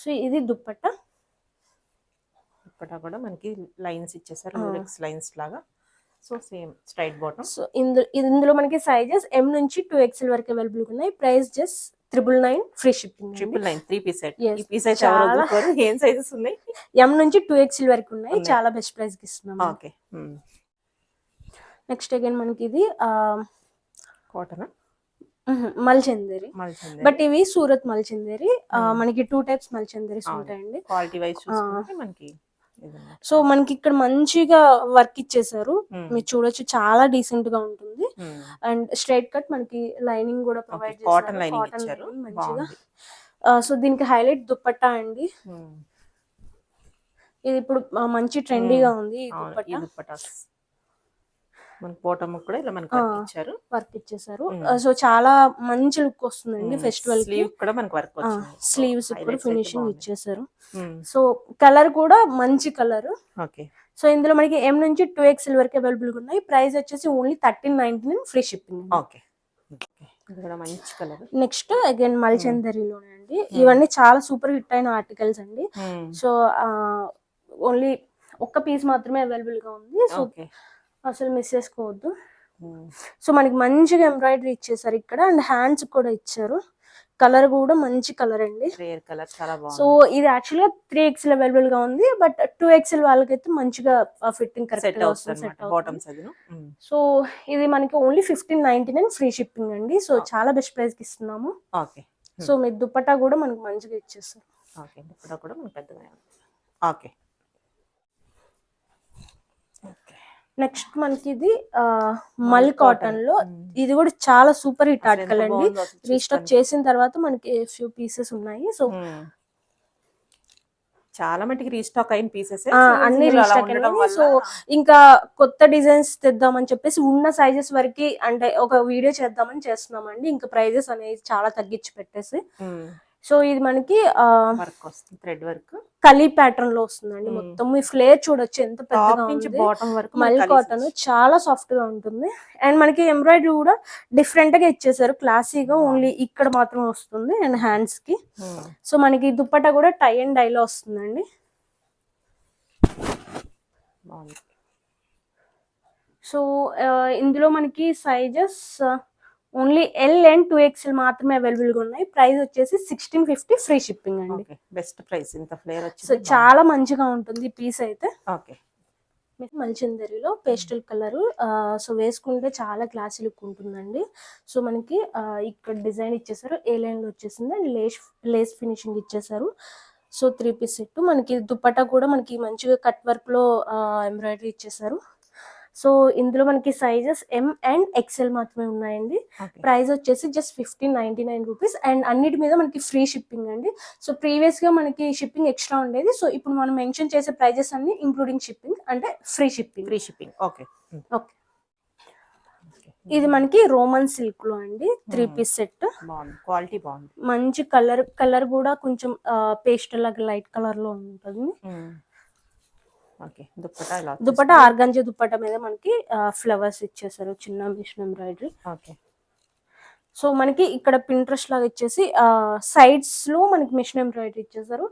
సో ఇది దుపట్టా కూడా మనకి లైన్స్ ఇచ్చేసారు, లైన్స్ లాగా. So same straight bottom. So ఇందులో మనకి సైజెస్ ఎం నుంచి 2XL వరకు అవైలబుల్ ఉన్నాయి. Price just 999 free shipping. 999 3 piece set. Yes, ఈ పీస్ అయితే ఎవరు చాలా వదులుకోరు. ఏం సైజెస్ ఉన్నాయి? ఎం నుంచి 2XL వరకు ఉన్నాయి. ఉన్నాయి. చాలా బెస్ట్ ప్రైస్ కి ఇస్తున్నాం. ఓకే. నెక్స్ట్ అగైన్ మనకి ఇది కాటన్ మల్చందేరి, బట్ ఇవి సూరత్ మల్చందేరి. మనకి 2 టైప్స్ మల్చందేరీస్ ఉంటాయండి. క్వాలిటీ వైస్ చూసుకుంటే మనకి సో మనకి ఇక్కడ మంచిగా వర్క్ ఇచ్చేసారు. మీరు చూడొచ్చు, చాలా డీసెంట్ గా ఉంటుంది. అండ్ స్ట్రైట్ కట్ మనకి లైనింగ్ కూడా ప్రొవైడ్ చేశారు. కాటన్ లైనింగ్ మంచిగా. సో దీనికి హైలైట్ దుపట్టా అండి. ఇది ఇప్పుడు మంచి ట్రెండీగా ఉంది ఈ దుపట్టా. మనకి బాటమ్ కూడా ఇలా మనకి వర్క్ ఇచ్చేసారు. సో చాలా మంచి లుక్ వస్తుందండి ఫెస్టివల్ కి. స్లీవ్ కూడా మనకి వర్క్ వచ్చింది. స్లీవ్స్ కూడా ఫినిషింగ్ ఇచ్చేసారు. సో కలర్ కూడా మంచి కలర్. ఓకే. సో ఇందులో మనకి ఎం నుంచి 2XL వరకు అవైలబుల్ గా ఉన్నాయి. ప్రైస్ వచ్చేసి ఓన్లీ 1399 ఫ్రీ షిప్పింగ్. ఓకే. మంచి కలర్. నెక్స్ట్ అగైన్ మల్చందరిలోనే అండి. ఇవన్నీ చాలా సూపర్ హిట్ అయిన ఆర్టికల్స్ అండి. సో ఓన్లీ ఒక్క పీస్ మాత్రమే అవైలబుల్ గా ఉంది. సో అసలు మిస్ చేసుకోవద్దు. సో మనకి మంచిగా ఎంబ్రాయిడరీ ఇచ్చేసారు ఇక్కడ. అండ్ హ్యాండ్స్ కూడా ఇచ్చారు. కలర్ కూడా మంచి కలర్ అండి. సో ఇది యాక్చువల్గా 3XL అవైలబుల్ గా ఉంది. బట్ 2XL వాళ్ళకైతే మంచిగా ఫిట్టింగ్ కరెక్ట్ గా వస్తుంది, సెట్ అవుతుంది. సో ఇది మనకి ఓన్లీ 1599 ఫ్రీ షిప్పింగ్ అండి. సో చాలా బెస్ట్ ప్రైస్ కి ఇస్తున్నాము. సో మీ దుపట్టా కూడా మనకి మంచిగా ఇచ్చేస్తారు. నెక్స్ట్ మనకి ఇది మల్ కాటన్ లో, ఇది కూడా చాలా సూపర్ హిట్ ఆర్టికల్ అండి. రీస్టాక్ చేసిన తర్వాత మనకి ఫ్యూ పీసెస్ ఉన్నాయి. సో చాలా మటుకి రీస్టాక్ అయిన పీసెస్ అన్ని రీస్టాక్ అయినాయి. సో ఇంకా కొత్త డిజైన్స్ తెద్దామని చెప్పేసి ఉన్న సైజెస్ వరకు అంటే ఒక వీడియో చేద్దామని చేస్తున్నామండి. ఇంకా ప్రైజెస్ అనేది చాలా తగ్గించి పెట్టేసి. సో ఇది మనకి వర్క్ వస్తుంది, థ్రెడ్ వర్క్ కలీ ప్యాటర్న్ లో వస్తుందండి. మొత్తం ఈ ఫ్లేర్ చూడొచ్చు ఎంత పెద్దగా ఉంది. మల్ కాటన్ చాలా సాఫ్ట్ గా ఉంటుంది. అండ్ మనకి ఎంబ్రాయిడరీ కూడా డిఫరెంట్ గా ఇచ్చేసారు, క్లాసీగా. ఓన్లీ ఇక్కడ మాత్రం వస్తుంది అండ్ హ్యాండ్స్ కి. సో మనకి దుపట్టా కూడా టై అండ్ డై లో వస్తుందండి. సో ఇందులో మనకి sizes only L and 2XL మాత్రమే అవైలబుల్ గా ఉన్నాయి. ప్రైస్ వచ్చేసి 1650 ఫ్రీ షిప్పింగ్ అండి. Best price. ఇంత ఫ్లేర్ సో చాలా మంచిగా ఉంటుంది పీస్ అయితే. మల్చందరిలో పేస్టల్ కలర్. సో వేసుకుంటే చాలా క్లాసీ లుక్ ఉంటుందండి. సో మనకి ఇక్కడ డిజైన్ ఇచ్చేసారు, ఏ లైన్ లో వచ్చేసింది. అండ్ లేస్ ఫినిషింగ్ ఇచ్చేసారు. So 3 piece set. మనకి దుపట్టా కూడా మనకి మంచిగా కట్ వర్క్ లో ఎంబ్రాయిడరీ ఇచ్చేసారు. సో ఇందులో మనకి సైజెస్ ఎం అండ్ XL మాత్రమే ఉన్నాయండి. ప్రైస్ వచ్చేసి జస్ట్ 1599 రూపీస్. అండ్ అన్నిటి మీద మనకి ఫ్రీ షిప్పింగ్ అండి. సో ప్రీవియస్ గా మనకి షిప్పింగ్ ఎక్స్ట్రా ఉండేది. సో ఇప్పుడు మనం మెన్షన్ చేసే ప్రైజెస్ అన్ని ఇంక్లూడింగ్ షిప్పింగ్, అంటే ఫ్రీ షిప్పింగ్. ఓకే. ఇది మనకి రోమన్ సిల్క్ లో అండి 3 పీస్ సెట్. క్వాలిటీ బాగుంది. మంచి కలర్ కూడా కొంచెం పేస్టల్ లాగా లైట్ కలర్ లో ఉంటుంది. దుపట్టా ఆర్గాంజా దుపట్టా మీద మనకి ఫ్లవర్స్ ఇచ్చేసారు, చిన్న మిషన్ ఎంబ్రాయిడరీ. సో మనకి ఇక్కడ పింట్రెస్ట్ లాగా ఇచ్చేసి సైడ్స్ లో మనకి మిషన్ ఎంబ్రాయిడరీ ఇచ్చేసారు.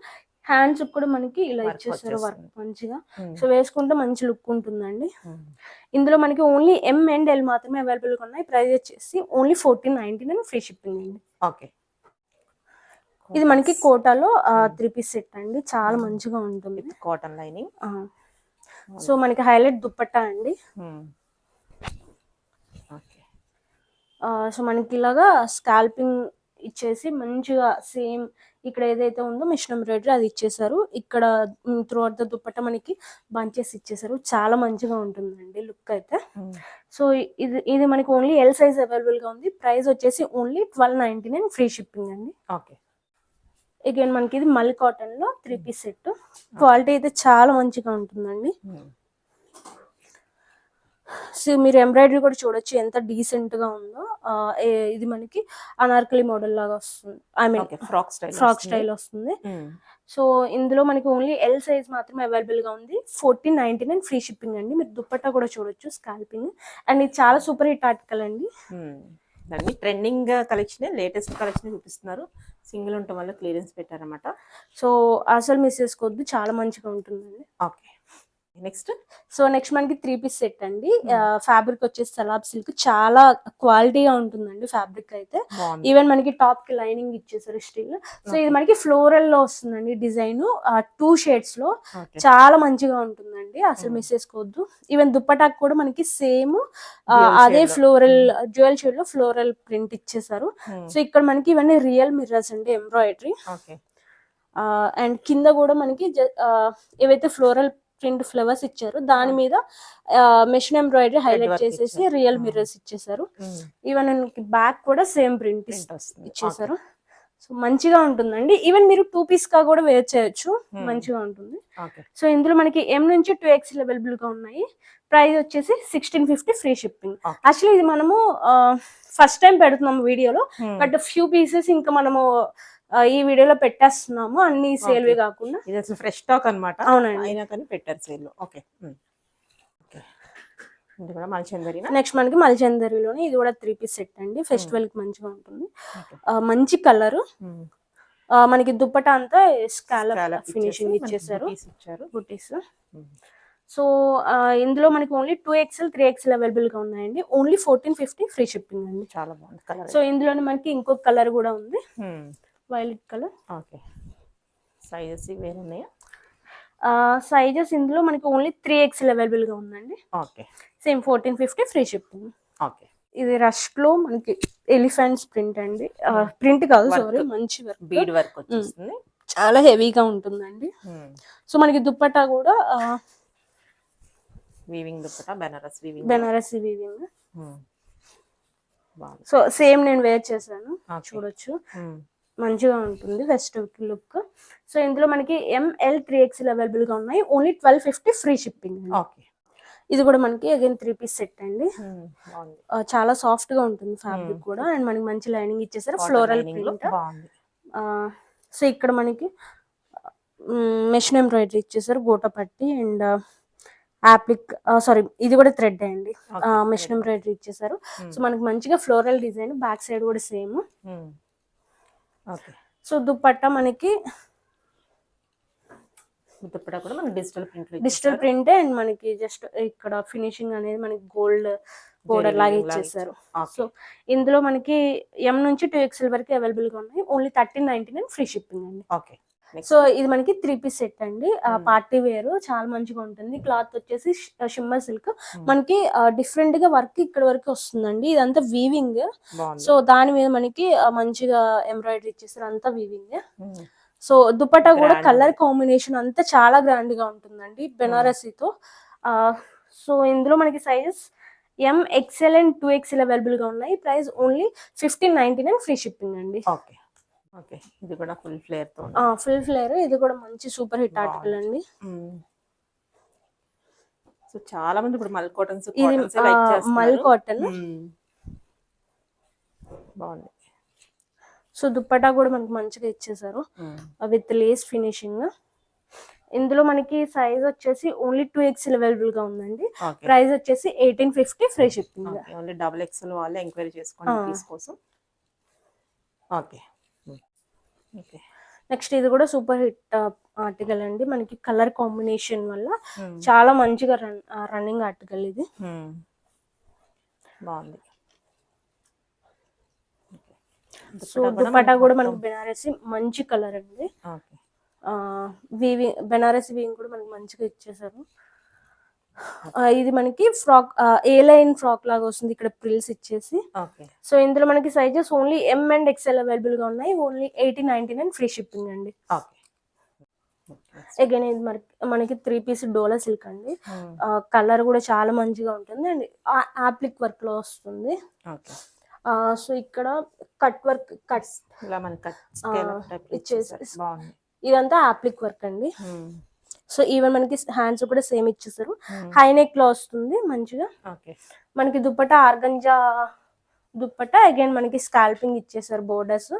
హ్యాండ్స్ కూడా మనకి ఇలా ఇచ్చేసారు వర్క్ మంచిగా. సో వేసుకుంటే మంచి లుక్ ఉంటుందండి. ఇందులో మనకి ఓన్లీ ఎం అండ్ ఎల్ మాత్రమే అవైలబుల్ గా ఉన్నాయి. ప్రైస్ వచ్చేసి ఓన్లీ 1499 ఫ్రీ షిప్పింగ్ అండి. ఇది మనకి కోటాలో 3 పీస్ సెట్ అండి. చాలా మంచిగా ఉంటుంది, కాటన్ లైనింగ్. సో మనకి హైలైట్ దుపట్టా అండి. సో మనకి ఇలాగా స్కాల్పింగ్ ఇచ్చేసి మంచిగా సేమ్ ఇక్కడ ఏదైతే ఉందో మిషన్ ఎంబ్రాయిడరీ అది ఇచ్చేసారు. ఇక్కడ త్రూ అవుట్ ద దుపట్టా మనకి బంచెస్ ఇచ్చేసారు. చాలా మంచిగా ఉంటుందండి లుక్ అయితే. సో ఇది మనకి ఓన్లీ ఎల్ సైజ్ అవైలబుల్ గా ఉంది. ప్రైస్ వచ్చేసి ఓన్లీ 1299 ఫ్రీ షిప్పింగ్ అండి. అగైన్ మనకి ఇది మల్ కాటన్ లో 3 పీస్ సెట్. క్వాలిటీ అయితే చాలా మంచిగా ఉంటుందండి. సో మీరు ఎంబ్రాయిడరీ కూడా చూడొచ్చు ఎంత డీసెంట్ గా ఉందో. ఇది మనకి అనార్కలి మోడల్ లాగా వస్తుంది, ఐ మీన్ ఫ్రాక్ స్టైల్ వస్తుంది. సో ఇందులో మనకి ఓన్లీ ఎల్ సైజ్ మాత్రమే అవైలబుల్ గా ఉంది. 1499 ఫ్రీ షిప్పింగ్ అండి. మీరు దుపట్టా కూడా చూడొచ్చు స్కాల్పింగ్. అండ్ ఇది చాలా సూపర్ హిట్ ఆర్టికల్ అండి. దాన్ని ట్రెండింగ్ కలెక్షన్, లేటెస్ట్ కలెక్షన్ చూపిస్తున్నారు. సింగిల్ ఉండటం వల్ల క్లియరెన్స్ పెట్టారన్నమాట. సో అసలు మిస్ చేసుకోవద్దు, చాలా మంచిగా ఉంటుందండి. నెక్స్ట్ సో నెక్స్ట్ మనకి 3-piece సెట్ అండి. ఫ్యాబ్రిక్ వచ్చేసి సలాబ్ సిల్క్, చాలా క్వాలిటీగా ఉంటుందండి ఫ్యాబ్రిక్ అయితే. బాగుంది. ఈవెన్ మనకి టాప్ కి లైనింగ్ ఇచ్చేసారు స్టిల్. సో ఇది మనకి ఫ్లోరల్ లో వస్తుందండి డిజైన్, 2 షేడ్స్ లో. Okay. చాలా మంచిగా ఉంటుందండి, అసలు మిస్ చేసుకోవద్దు. ఈవెన్ దుప్పటాక్ కూడా మనకి సేమ్ అదే shade లో. ఫ్లోరల్ జ్యువెల్ షేడ్ లో ఫ్లోరల్ ప్రింట్ ఇచ్చేసారు. సో ఇక్కడ మనకి ఇవన్నీ రియల్ మిర్రర్స్ అండి, ఎంబ్రాయిడరీ. ఓకే. అండ్ కింద కూడా మనకి ఏవైతే ఫ్లోరల్ ప్రింట్ ఫ్లవర్స్ ఇచ్చారు దాని మీద మెషిన్ ఎంబ్రాయిడరీ హైలైట్ work చేసేసి ఇచ్చారు. రియల్ మిర్రర్స్ ఇచ్చేసారు. ఈవెన్ బ్యాక్ కూడా సేమ్ ప్రింట్ వస్తుంది. ఇచ్చేసారు. సో మంచిగా ఉంటుందండి. ఈవెన్ మీరు 2-piece గా కూడా వేర్ చేయొచ్చు, మంచిగా ఉంటుంది. ఓకే. సో ఇందులో మనకి M నుంచి 2XL అవైలబుల్ గా ఉన్నాయి. ప్రైస్ వచ్చేసి 1650 ఫ్రీ షిప్పింగ్. యాక్చువల్లీ ఇది మనము ఫస్ట్ టైం పెడుతున్నాము వీడియోలో, బట్ ఫ్యూ పీసెస్ ఇంకా మనము ఈ వీడియోలో పెట్టేస్తున్నాము, అన్ని సేల్వే కాకుండా. ఇది అసలు ఫ్రెష్ స్టాక్ అన్నమాట. అవునండి. అయినా కానీ పెట్టారు సేల్ లో. ఓకే. ఇది కూడా మల్చందరినా. నెక్స్ట్ మనకి మల్చందరిలోనే ఇది కూడా 3-piece సెట్ అండి. ఫెస్టివల్ కి మంచిగా ఉంటుంది. మంచి కలర్. మనకి దుప్పటా అంతా స్కాలప్ ఫినిషింగ్ ఇచ్చేసారు, బుటీస్. సో ఇందులో మనకి ఓన్లీ 2XL 3XL అవైలబుల్ గా ఉన్నాయండి. ఓన్లీ 1450 ఫ్రీ షిప్పింగ్ అండి. చాలా బాగుంది కలర్. సో ఇందులోనే మనకి ఇంకొక కలర్ కూడా ఉంది, వైలెట్ కలర్. ఓకే. సైజెస్ వేరే ఉన్నాయా? సైజెస్ ఇందులో మనకి ఓన్లీ 3XL అవైలబుల్ గా ఉందండి. Okay. Same 1450 free shipping. Okay. ఇది రష్ లో మనకి ఎలిఫెంట్స్ ప్రింట్ అండి, ప్రింట్ కాదు సారీ, మంచి వర్క్, బీడ్ వర్క్ వచ్చేస్తుంది. చాలా హెవీగా ఉంటుందండి. సో మనకి దుప్పట్టా కూడా weaving dupatta, Banarasi weaving. So same నేను వేర్ చేశాను, చూడొచ్చు, మంచిగా ఉంటుంది ఫెస్టివ్ లుక్. సో ఇందులో మనకి ML 3XL అవైలబుల్ గా ఉన్నాయి. Only 1250 free shipping. ఓకే. ఇది కూడా మనకి అగైన్ 3-piece సెట్ అండి. చాలా సాఫ్ట్ గా ఉంటుంది ఫ్యాబ్రిక్ కూడా. అండ్ మనకి మంచి లైనింగ్ ఇచ్చేసారు, ఫ్లోరల్ ప్రింట్. సో ఇక్కడ మనకి మెషిన్ ఎంబ్రాయిడరీ ఇచ్చేసారు, గోట పట్టి అండ్ యాప్లిక్, సారీ ఇది కూడా థ్రెడ్ అండి, మెషిన్ ఎంబ్రాయిడరీ ఇచ్చేసారు. సో మనకి మంచిగా ఫ్లోరల్ డిజైన్, బ్యాక్ సైడ్ కూడా సేమ్. సో దుప్పట్టా మనకి దుప్పట్టా కూడా మనకి డిజిటల్ ప్రింట్ అండ్ మనకి జస్ట్ ఇక్కడ ఫినిషింగ్ అనేది మనకి గోల్డ్ బోర్డర్ లాగా ఇచ్చేసారు. సో ఇందులో మనకి M నుంచి 2XL వరకు అవైలబుల్ గా ఉన్నాయి. ఓన్లీ 1399 ఫ్రీ షిప్పింగ్ అండి. ఓకే. సో ఇది మనకి 3-piece సెట్ అండి, పార్టీ వేర్, చాలా మంచిగా ఉంటుంది. క్లాత్ వచ్చేసి షిమ్మర్ సిల్క్, మనకి డిఫరెంట్ గా వర్క్ ఇక్కడ వరకు వస్తుందండి. ఇదంతా వీవింగ్. సో దాని మీద మనకి మంచిగా ఎంబ్రాయిడరీ ఇచ్చేసారు, అంతా వీవింగ్. సో దుపట్టా కూడా కలర్ కాంబినేషన్ అంతా చాలా గ్రాండ్ గా ఉంటుందండి బెనారసీతో. సో ఇందులో మనకి sizes MXL and 2XL available గా ఉన్నాయి. ప్రైస్ ఓన్లీ 1599 ఫ్రీ షిప్పింగ్ అండి. ఓకే. ఓకే. ఇది కూడా ఫుల్ ఫ్లేర్ తో, ఫుల్ ఫ్లేర్. ఇది కూడా మంచి సూపర్ హిట్ ఆర్టికల్ అండి. సో చాలా మంది ఇప్పుడు మల్ కాటన్స్ ఇది మల్ కాటన్ బాగుంది. సో దుప్పటా కూడా మనకి మంచిగా ఇచ్చేసారు విత్ లేస్ ఫినిషింగ్. ఇందులో మనకి సైజ్ వచ్చేసి ఓన్లీ 2XL అవైలబుల్ గా ఉందండి. ప్రైస్ వచ్చేసి 1850 ఫ్రీ షిప్పింగ్. ఓన్లీ XXL వాళ్ళే ఎంక్వైరీ చేసుకోండి పీస్ కోసం. ఓకే. ఓకే. నెక్స్ట్ ఇది కూడా సూపర్ హిట్ ఆర్టికల్ అండి. మనకి కలర్ కాంబినేషన్ వల్ల చాలా మంచిగా రన్నింగ్ ఆర్టికల్ ఇది. బాగుంది. సో దుపట్టా కూడా మనకి బెనారసి మంచి కలర్ అండి. వీవింగ్, బెనారసి వీవింగ్ కూడా మనకి మంచిగా ఇచ్చేసారు. ఇది మనకి ఫ్రాక్, ఏ లైన్ ఫ్రాక్ లాగా వస్తుంది, ఇక్కడ ప్రిల్స్ ఇచ్చేసి. సో ఇందులో మనకి sizes only M and XL available గా ఉన్నాయి. ఓన్లీ 1899 ఫ్రీ షిప్పింగ్ అండి. అగైన్ ఇది మనకి 3-piece డోలా సిల్క్ అండి. కలర్ కూడా చాలా మంచిగా ఉంటుంది అండ్ యాప్లిక్ వర్క్ లో వస్తుంది. సో ఇక్కడ కట్ వర్క్ ఇదంతా యాప్లిక్ వర్క్ అండి. సో ఈవెన్ మనకి హ్యాండ్స్ కూడా సేమ్ ఇచ్చేసారు. హై నెక్ లో వస్తుంది మంచిగా. మనకి దుపట్టా ఆర్గంజా దుపట్టా, అగైన్ మనకి స్కాల్పింగ్ ఇచ్చేసారు బోర్డర్స్.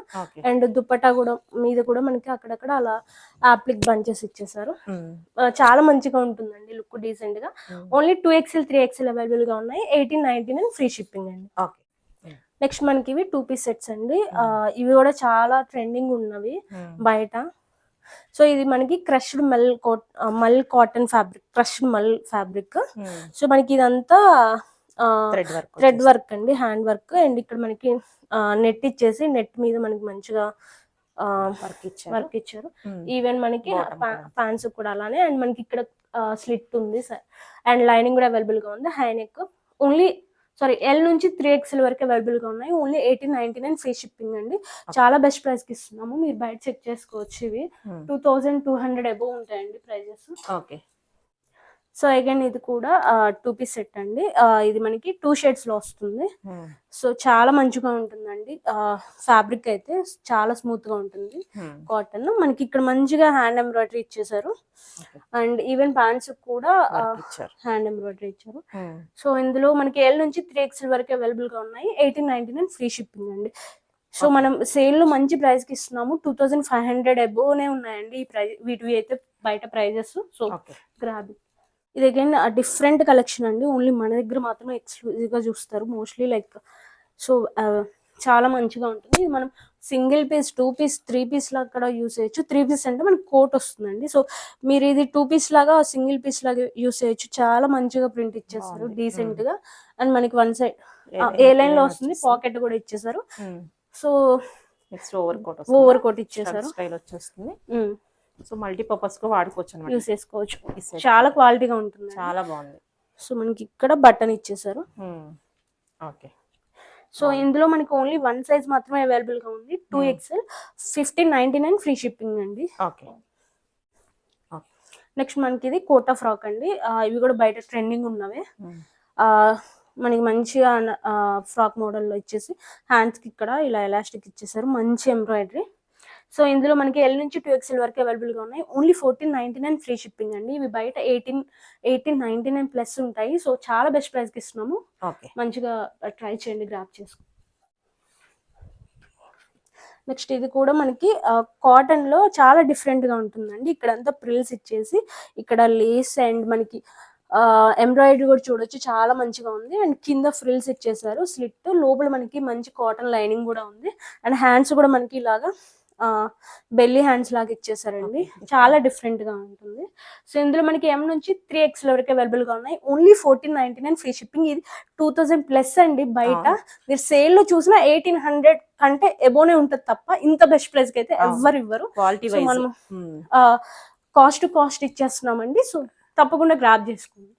అండ్ దుపట్టా కూడా మీద కూడా మనకి అక్కడక్కడ అలా యాప్లిక్ బంచెస్ ఇచ్చేసారు. చాలా మంచిగా ఉంటుందండి లుక్, డీసెంట్ గా. ఓన్లీ 2XL 3XL అవైలబుల్ గా ఉన్నాయి. 1899 ఫ్రీ షిప్పింగ్ అండి. నెక్స్ట్ మనకి ఇవి 2-piece సెట్స్ అండి. ఇవి కూడా చాలా ట్రెండింగ్ ఉన్నవి బయట. సో ఇది మనకి క్రష్డ్ మల్ కాటన్ ఫ్యాబ్రిక్, క్రష్డ్ మల్ ఫ్యాబ్రిక్. సో మనకి ఇదంతా థ్రెడ్ వర్క్ అండి, హ్యాండ్ వర్క్. అండ్ ఇక్కడ మనకి నెట్ ఇచ్చేసి నెట్ మీద మనకి మంచిగా వర్క్ ఇచ్చారు. ఈవెన్ మనకి ప్యాంట్స్ కూడా అలానే. అండ్ మనకి ఇక్కడ స్లిట్ ఉంది అండ్ లైనింగ్ కూడా అవైలబుల్ గా ఉంది. హై నెక్ ఓన్లీ ఎల్ నుంచి 3XL వరకు అవైలబుల్ గా ఉన్నాయి. ఓన్లీ 1899 ఫ్రీ షిప్పింగ్ అండి. చాలా బెస్ట్ ప్రైస్ కి ఇస్తున్నాము. మీరు బయట చెక్ చేసుకోవచ్చు. ఇవి 2200 అబోవ్ ఉంటాయండి ప్రైజెస్. ఓకే. సో అగైన్ ఇది కూడా 2 పీస్ సెట్ అండి. ఇది మనకి 2 షేడ్స్ లో వస్తుంది. సో చాలా మంచిగా ఉంటుందండి. ఫ్యాబ్రిక్ అయితే చాలా స్మూత్ గా ఉంటుంది, కాటన్. మనకి ఇక్కడ మంచిగా హ్యాండ్ ఎంబ్రాయిడరీ ఇచ్చేసారు. అండ్ ఈవెన్ ప్యాంట్స్ కూడా హ్యాండ్ ఎంబ్రాయిడరీ ఇచ్చారు. సో ఇందులో మనకి ఎల్ నుంచి 3XL వరకు అవైలబుల్ గా ఉన్నాయి. 1899 ఫ్రీ షిప్పింగ్ అండి. సో మనం సేల్ లో మంచి ప్రైస్ కి ఇస్తున్నాము. 2500 అబోవ్నే ఉన్నాయండి ఈ ప్రైస్. వీటివి అయితే బయట ప్రైజెస్. So grab. ఇది అగైన్ డిఫరెంట్ కలెక్షన్ అండి. ఓన్లీ మన దగ్గర మాత్రమే ఎక్స్క్లూజివ్ గా చూస్తారు మోస్ట్లీ. లైక్ సో చాలా మంచిగా ఉంటుంది. ఇది మనం సింగిల్ పీస్, 2 పీస్, 3 పీస్ లాగా కూడా యూస్ చేయొచ్చు. 3 పీస్ అంటే మనకి కోట్ వస్తుందండి. సో మీరు ఇది 2 పీస్ లాగా, సింగిల్ పీస్ లాగా యూస్ చేయొచ్చు. చాలా మంచిగా ప్రింట్ ఇచ్చేస్తారు డీసెంట్ గా. అండ్ మనకి వన్ సైడ్ ఏ లైన్ లో వస్తుంది, పాకెట్ కూడా ఇచ్చేసారు. సో ఓవర్ కోట్ ఇచ్చేసారు. సో మల్టీపర్పస్ గా వాడుకోవచ్చు అన్నమాట, యూస్ చేసుకోవచ్చు. చాలా క్వాలిటీగా ఉంటుంది, చాలా బాగుంది. సో మనకి ఇక్కడ బటన్ ఇచ్చేసారు. ఓకే. సో ఇందులో మనకి ఓన్లీ 1 సైజ్ మాత్రమే అవైలబుల్ గా ఉంది. 2XL 1599 ఫ్రీ షిప్పింగ్ అండి. ఓకే. నెక్స్ట్ మనకి ఇది కోటా ఫ్రాక్ అండి. ఇవి కూడా బయట ట్రెండింగ్ ఉన్నవే. మనకి మంచిగా ఫ్రాక్ మోడల్లో ఇచ్చేసి హ్యాండ్స్ కి ఇక్కడ ఇలా ఎలాస్టిక్ ఇచ్చేసారు, మంచి ఎంబ్రాయిడరీ. సో ఇందులో మనకి ఎల్ నుంచి 2XL వరకు అవైలబుల్ గా ఉన్నాయి. ఓన్లీ 1499 ఫ్రీ షిప్పింగ్ అండి. ఇవి బయట 1899 ప్లస్ ఉంటాయి. సో చాలా బెస్ట్ ప్రైస్ కి ఇస్తున్నాము. మంచిగా ట్రై చేయండి, గ్రాప్ చేసుకో. నెక్స్ట్ ఇది కూడా మనకి కాటన్ లో చాలా డిఫరెంట్ గా ఉంటుందండి. ఇక్కడంతా ప్రిల్స్ ఇచ్చేసి ఇక్కడ లేస్ అండ్ మనకి ఎంబ్రాయిడరీ కూడా చూడొచ్చు, చాలా మంచిగా ఉంది. అండ్ కింద ఫ్రిల్స్ ఇచ్చేసారు, స్లిట్. లోపల మనకి మంచి కాటన్ లైనింగ్ కూడా ఉంది. అండ్ హ్యాండ్స్ కూడా మనకి ఇలాగా బెల్లీ హ్యాండ్స్ లాగా ఇచ్చేసారండి. చాలా డిఫరెంట్ గా ఉంటుంది. సో ఇందులో మనకి M నుంచి 3XL వరకు అవైలబుల్ గా ఉన్నాయి. Only 1499 free shipping. ఇది 2000 ప్లస్ అండి. బయట మీరు సేల్ లో చూసినా 1800 కంటే ఎబోనే ఉంటది తప్ప ఇంత బెస్ట్ ప్రైస్ కి అయితే ఎవ్వరు ఇవ్వరు. మనం కాస్ట్ టు కాస్ట్ ఇచ్చేస్తున్నామండి. సో తప్పకుండా గ్రాబ్ చేసుకోండి.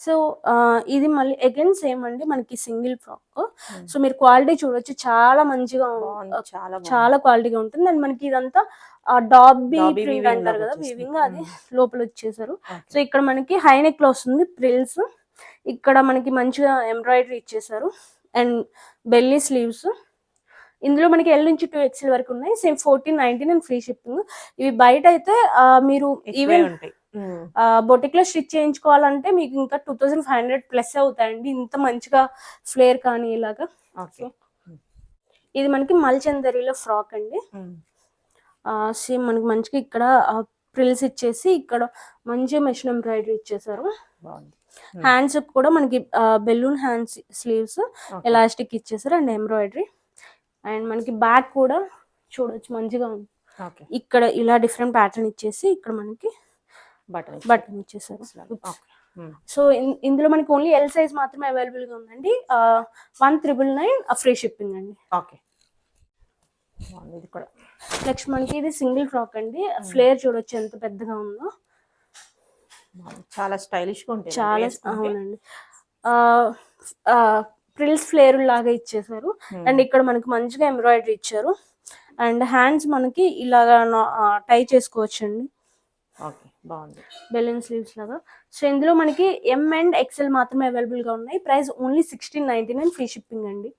సో ఇది మళ్ళీ అగైన్ సేమ్ అండి, మనకి సింగిల్ ఫ్రాక్. సో మీరు క్వాలిటీ చూడొచ్చు, చాలా మంచిగా, చాలా క్వాలిటీగా ఉంటుంది. అండ్ మనకి ఇదంతా డాబీ ప్రింట్ అంటారు కదా, వీవింగ్, అది లోపల వచ్చేసారు. సో ఇక్కడ మనకి హై నెక్ లో వస్తుంది ప్రిల్స్. ఇక్కడ మనకి మంచిగా ఎంబ్రాయిడరీ ఇచ్చేసారు అండ్ బెల్లీ స్లీవ్స్. ఇందులో మనకి ఎల్ నుంచి 2XL వరకు ఉన్నాయి. Same 1499 free shipping. ఇవి బయట అయితే మీరు ఈవెన్ బొటిక్ లో స్టిచ్ చేయించుకోవాలంటే మీకు ఇంకా 2500 ప్లస్ అవుతాయండి, ఇంత మంచిగా ఫ్లేర్ కానీ ఇలాగా. ఇది మనకి మల్చందరిలో ఫ్రాక్ అండి. సేమ్ మనకి మంచిగా ఇక్కడ ప్రిల్స్ ఇచ్చేసి ఇక్కడ మంచిగా మెషిన్ ఎంబ్రాయిడరీ ఇచ్చేసారు. హ్యాండ్స్ కూడా మనకి బెలూన్ హ్యాండ్స్ స్లీవ్స్ ఎలాస్టిక్ ఇచ్చేసారు అండ్ ఎంబ్రాయిడరీ. అండ్ మనకి బ్యాక్ కూడా చూడొచ్చు, మంచిగా ఉంది. ఇక్కడ ఇలా డిఫరెంట్ ప్యాటర్న్ ఇచ్చేసి ఇక్కడ మనకి బటన్ ఇచ్చేసారు. సో ఇందులో మనకి ఓన్లీ ఎల్ సైజ్ మాత్రమే అవైలబుల్ గా ఉందండి. 1999 ఫ్రీ షిప్పింగ్ అండి. నెక్స్ట్ మనకి ఇది సింగిల్ ఫ్రాక్ అండి. ఫ్లేర్ చూడొచ్చు ఎంత పెద్దగా ఉందో, చాలా స్టైలిష్ గా ఉంటుంది. చాలా అవునండి. ప్రిల్స్ ఫ్లేర్ లాగా ఇచ్చేసారు అండ్ ఇక్కడ మనకి మంచిగా ఎంబ్రాయిడరీ ఇచ్చారు. అండ్ హ్యాండ్స్ మనకి ఇలాగా టై చేసుకోవచ్చు అండి, బెలూన్ స్లీవ్స్ లాగా. సో ఇందులో మనకి M అండ్ XL మాత్రమే అవైలబుల్ గా ఉన్నాయి. ప్రైస్ ఓన్లీ 1699 ఫ్రీ షిప్పింగ్ అండి.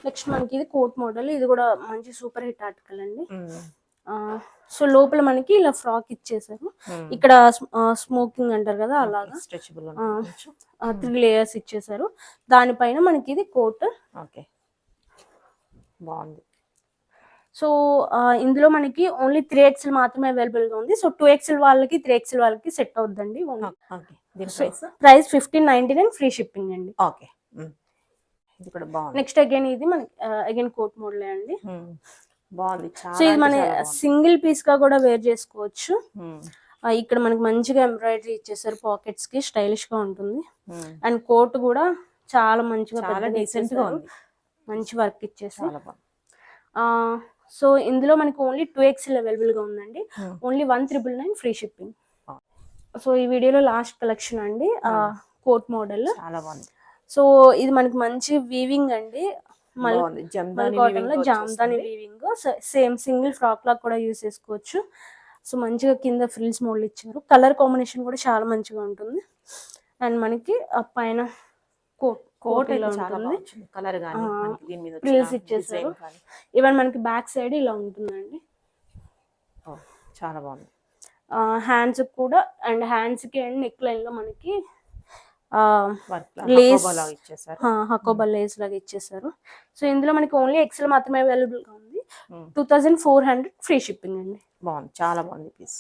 నెక్స్ట్ మనకి ఇది కోట్ మోడల్. ఇది కూడా మంచి సూపర్ హిట్ ఆర్టికల్ అండి. సో లోపల మనకి ఇలా ఫ్రాక్ ఇచ్చేసారు. ఇక్కడ స్మోకింగ్ అంటారు కదా, అలాగా 3 లేయర్స్ ఇచ్చేసారు. దానిపైన మనకి ఇది కోట్. బాగుంది. సో ఇందులో మనకి ఓన్లీ 3XL మాత్రమే అవైలబుల్ గా ఉంది. సో 2XL వాళ్ళకి 3XL వాళ్ళకి సెట్ అవుద్దండి. ప్రైస్ 1599 ఫ్రీ షిప్పింగ్ అండి. ఇది కూడా బాగుంది. నెక్స్ట్ అగైన్ ఇది మనకి అగైన్ కోట్ మోడలే అండి. బాగుంది సో చాలా ఇది మన సింగిల్ పీస్ గా కూడా వేర్ చేసుకోవచ్చు. ఇక్కడ మనకి మంచిగా ఎంబ్రాయిడరీ ఇచ్చేసారు, పాకెట్స్ కి స్టైలిష్ గా ఉంటుంది. అండ్ కోట్ కూడా చాలా మంచిగా చాలా డీసెంట్ గా ఉంది, మంచి వర్క్ ఇచ్చేసి. చాలా బాగుంది. సో ఇందులో మనకి ఓన్లీ 2XL అవైలబుల్ గా ఉందండి. Only 1999 free shipping. సో ఈ వీడియోలో లాస్ట్ కలెక్షన్ అండి, కోట్ మోడల్ చాలా బాగుంది. సో ఇది మనకి మంచి వీవింగ్ అండి, మల్ కాటన్ లో Jamdani weaving. Same single frock లాగా కూడా యూస్ చేసుకోవచ్చు. సో మంచిగా కింద ఫ్రిల్స్ మోడల్ ఇచ్చారు. కలర్ కాంబినేషన్ కూడా చాలా మంచిగా ఉంటుంది. అండ్ మనకి పైన కోట్ ఇలా ఉంటుంది, కలర్ గాని ఫ్రిల్స్ ఇచ్చేసారు. ఈవెన్ మనకి బ్యాక్ సైడ్ ఇలా ఉంటుందండి, చాలా బాగుంది. హ్యాండ్స్ కూడా, అండ్ హ్యాండ్స్ కి అండ్ నెక్ లైన్ లో మనకి లేస్ హకోబా లేస్ లాగా ఇచ్చేసారు. సో ఇందులో మనకి ఓన్లీ ఎక్సెల్ మాత్రమే అవైలబుల్ గా ఉంది. 2400 ఫ్రీ షిప్పింగ్ అండి. బాగుంది, చాలా బాగుంది పీస్.